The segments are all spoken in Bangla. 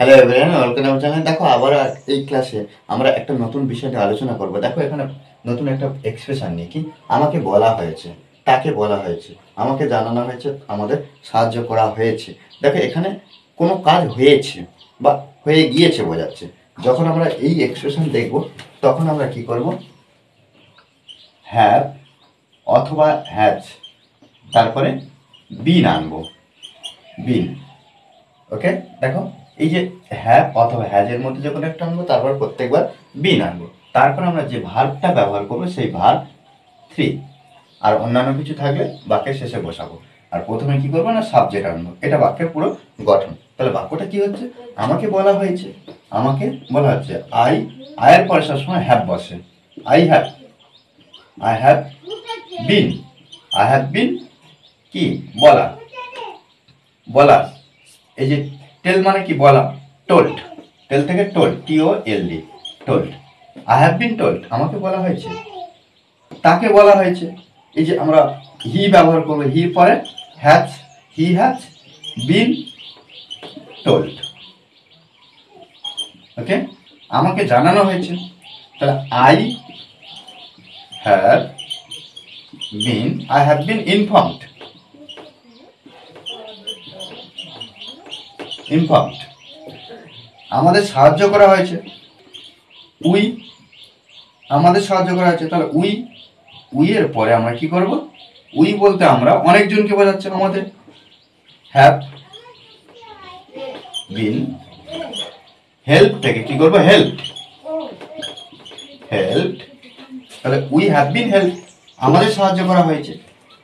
Hello everyone, welcome our channel. দেখো আবার এই ক্লাসে আমরা একটা নতুন বিষয় নিয়ে আলোচনা করব। দেখো এখানে নতুন একটা এক্সপ্রেশন নিয়ে কি আমাকে বলা হয়েছে, তাকে বলা হয়েছে, আমাকে জানানো হয়েছে, আমাদের সাহায্য করা হয়েছে। দেখো এখানে কোনো কাজ হয়েছে বা হয়ে গিয়েছে বোঝাচ্ছে। যখন আমরা এই এক্সপ্রেশন দেখব তখন আমরা কি করব, হ্যাভ অথবা হ্যাজ, তারপরে বিন আনবো, বিন। ওকে, দেখো এই যে হ্যাভ অথবা হ্যাজের মধ্যে যখন একটা আনবো তারপর প্রত্যেকবার বিন আনবো, তারপর আমরা যে ভার্বটা ব্যবহার করবো সেই ভার্ব থ্রি, আর অন্যান্য কিছু থাকলে বাক্যের শেষে বসাবো। আর প্রথমে কি করবো না, সাবজেক্ট আনবো। এটা বাক্যের পুরো গঠন। তাহলে বাক্যটা কি হচ্ছে, আমাকে বলা হয়েছে, আমাকে বলা হচ্ছে। আয়ের পরে সবসময় হ্যাভ বসে। I have, I have bin, I have বিন কি বলা, বলা। এই যে টেল মানে কি বলা, টোল্ড, টেল থেকে told, TOLD, told. I have been told, আমাকে বলা হয়েছে, তাকে বলা হয়েছে। এই যে আমরা হি ব্যবহার করবো, হি পরে has, he has been told. Okay, আমাকে জানানো হয়েছে, তাহলে I have been informed, informed. আমাদের সাহায্য করা হয়েছে, উই, আমাদের সাহায্য করা হয়েছে। তাহলে উই এর পরে আমরা কি করব, উই বলতে আমরা অনেকজনকে বোঝাচ্ছে। আমাদের হ্যাভ বিন, হেল্প থেকে কি করব, হেল্প, হেল্প। তাহলে উই হ্যাভ বিন হেল্প, আমাদের সাহায্য করা হয়েছে।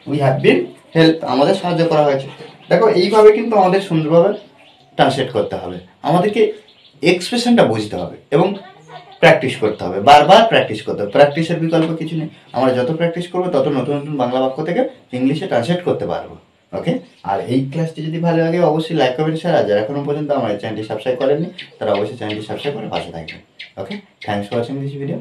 উই হ্যাভ বিন হেল্প, আমাদের সাহায্য করা হয়েছে। দেখো এইভাবে কিন্তু আমাদের সুন্দরভাবে ট্রান্সলেট করতে হবে। আমাদেরকে এক্সপ্রেশনটা বুঝতে হবে এবং প্র্যাকটিস করতে হবে, বারবার প্র্যাকটিস করতে হবে। প্র্যাকটিসের বিকল্প কিছু নেই। আমরা যত প্র্যাকটিস করবো তত নতুন নতুন বাংলা বাক্য থেকে ইংলিশে ট্রান্সলেট করতে পারবো। ওকে, আর এই ক্লাসটি যদি ভালো লাগে অবশ্যই লাইক কমেন্ট শেয়ার। আর যারা এখনো পর্যন্ত আমার চ্যানেলটি সাবস্ক্রাইব করেননি তারা অবশ্যই চ্যানেলটি সাবস্ক্রাইব করে পাশে থাকবেন। Okay, thanks for watching this video.